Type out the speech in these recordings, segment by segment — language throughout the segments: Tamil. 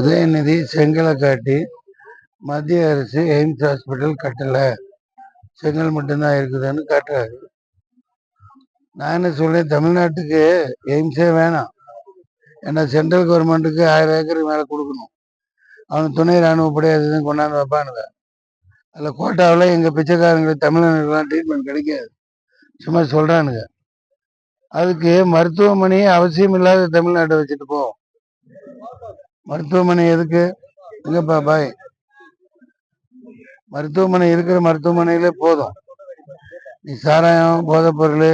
உதயநிதி செங்கலை காட்டி மத்திய அரசு எய்ம்ஸ் ஹாஸ்பிட்டல் கட்டலை, செங்கல் மட்டும்தான் இருக்குதுன்னு காட்டுறாரு. நான் என்ன சொல்றேன், தமிழ்நாட்டுக்கு எய்ம்ஸே வேணாம். ஏன்னா சென்ட்ரல் கவர்மெண்ட்டுக்கு 1000 ஏக்கர் மேலே கொடுக்கணும். அவனுக்கு துணை ராணுவப்படை அதுதான் கொண்டாந்து வைப்பானுங்க. அதில் கோட்டாவில் எங்கள் பிச்சைக்காரங்களுக்கு தமிழர்களுக்கெல்லாம் ட்ரீட்மெண்ட் கிடைக்காது, சும்மா சொல்கிறானுங்க. அதுக்கு மருத்துவமனை அவசியம் இல்லாத தமிழ்நாட்டை வச்சுட்டு போ. மருத்துவமனை எதுக்கு? எங்கப்பா பாய், மருத்துவமனை இருக்கிற மருத்துவமனையிலே போதும். நீ சாராயம் போதைப் பொருள்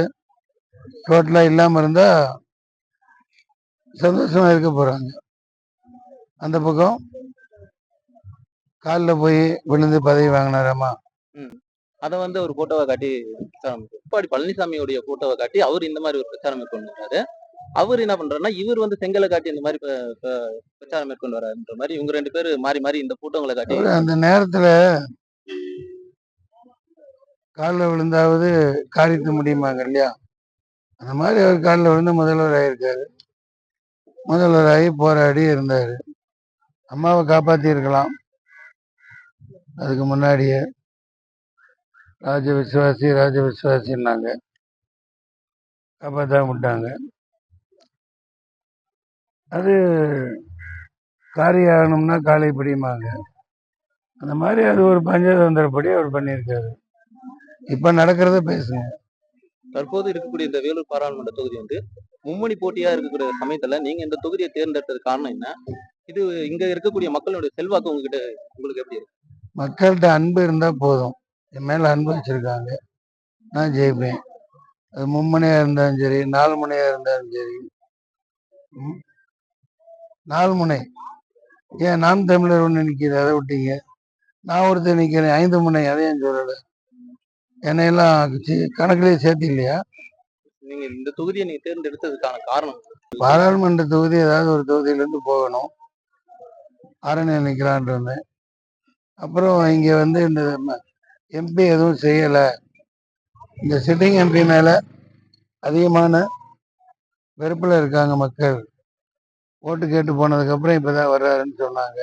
டோட்டலா இல்லாம இருந்தா சந்தோஷமா இருக்க போறாங்க. அந்த பக்கம் காலில் போய் விழுந்து பதவி வாங்கினாராமா, அதை வந்து ஒரு போட்டோவை காட்டி எடப்பாடி பழனிசாமியோடைய போட்டோவை காட்டி அவர் இந்த மாதிரி ஒரு பிரச்சாரம் மேற்கொண்டு வராரு. அவர் என்ன பண்றாருன்னா, இவர் வந்து செங்கலை காட்டி இந்த மாதிரி பிரச்சாரம் மேற்கொண்டு வராருன்ற மாதிரி இவங்க 2 பேர் மாறி மாறி இந்த போட்டோங்களை காட்டி அந்த நேரத்துல காலில் விழுந்தாவது காரிக்க முடியுமாங்க இல்லையா? அந்த மாதிரி அவர் காலில் விழுந்து முதல்வர் ஆயிருக்காரு. முதல்வராகி போராடி இருந்தாரு. அம்மாவை காப்பாத்தி இருக்கலாம். அதுக்கு முன்னாடியே ராஜ விசுவாசின்னாங்க, காப்பாற்ற விட்டாங்க. அது காரியம் ஆகணும்னா காலை பிடிமாங்க. அந்த மாதிரி அது ஒரு பஞ்சதந்திரப்படி அவர் பண்ணியிருக்காரு. இப்ப நடக்கிறத பேசுங்க. தற்போது இருக்கக்கூடிய இந்த வேலூர் பாராளுமன்ற தொகுதி வந்து மும்மணி போட்டியா இருக்கக்கூடிய சமயத்துல நீங்க இந்த தொகுதியை தேர்ந்தெடுத்தது காரணம் என்ன? இது இங்க இருக்கக்கூடிய மக்களுடைய செல்வாக்கு உங்களுக்கு எப்படி இருக்கு? மக்கள்கிட்ட அன்பு இருந்தா போதும். என் மேல அன்பு வச்சிருக்காங்க, நான் ஜெயிப்பேன். அது மும்மனையா இருந்தாலும் சரி, 4 முனையா இருந்தாலும் சரி. 4 முனை ஏன் நாம் தமிழர் ஒண்ணு நிக்கிது, அதை விட்டீங்க. நான் ஒருத்தர் நிக்கிறேன் 5 முனை, அதையும் சொல்லல. என்னையெல்லாம் கணக்குலயே சேர்த்து இல்லையா? நீங்க இந்த தொகுதியை நீங்க தேர்ந்தெடுத்ததுக்கான காரணம்? பாராளுமன்ற தொகுதி ஏதாவது ஒரு தொகுதியில இருந்து போகணும், ஆரணியில் நிக்கலான் இருந்தேன். அப்புறம் இங்க வந்து இந்த எம்பி எதுவும் செய்யல, இந்த சிட்டிங் எம்பி மேல அதிகமான வெறுப்புல இருக்காங்க மக்கள். ஓட்டு கேட்டு போனதுக்கு அப்புறம் இப்பதான் வர்றாருன்னு சொன்னாங்க.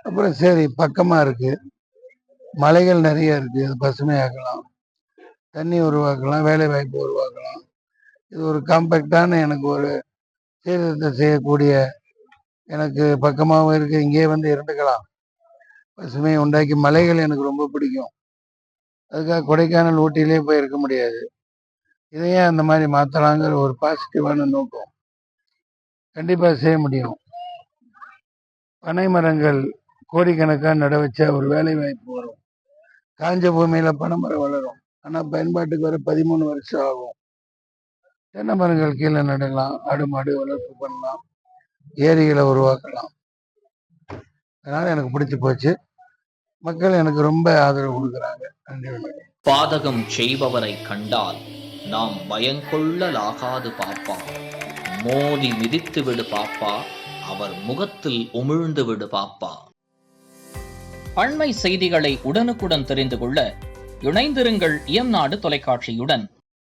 அப்புறம் சரி, பக்கமா இருக்கு, மலைகள் நிறைய இருக்கு, அது பசுமையாக்கலாம், தண்ணி உருவாக்கலாம், வேலை வாய்ப்பு உருவாக்கலாம். இது ஒரு காம்பேக்டான எனக்கு ஒரு சீர்திருத்தம் செய்யக்கூடிய, எனக்கு பக்கமாகவும் இருக்கு. இங்கே வந்து இருந்துக்கலாம், பசுமையை உண்டாக்கி. மலைகள் எனக்கு ரொம்ப பிடிக்கும், அதுக்காக கொடைக்கானல் ஊட்டியிலே போய் இருக்க முடியாது. இதையே அந்த மாதிரி மாற்றலாங்கிற ஒரு பாசிட்டிவான நோக்கம். கண்டிப்பாக செய்ய முடியும். பனை மரங்கள் கோடிக்கணக்காக நட வச்சா ஒரு வேலை வாய்ப்பு வரும். காஞ்ச பூமியில பனைமரம் வளரும், ஆனால் பயன்பாட்டுக்கு வர 13 வருஷம் ஆகும். தென்னை மரங்கள் கீழே நடலாம், ஆடு மாடு வளர்ப்பு பண்ணலாம், ஏரிகளை உருவாக்கலாம். அதனால எனக்கு பிடிச்சி போச்சு. மக்கள் எனக்கு ரொம்ப ஆதரவு கொடுக்குறாங்க. நன்றி. பாதகம் செய்பவரை கண்டால் நாம் பயங்கொள்ளலாகாது பாப்பா, மோதி மிதித்து விடு பாப்பா, அவர் முகத்தில் உமிழ்ந்து விடு பாப்பா. அண்மை செய்திகளை உடனுக்குடன் தெரிந்து கொள்ள இணைந்திருங்கள் இயம்நாடு தொலைக்காட்சியுடன்.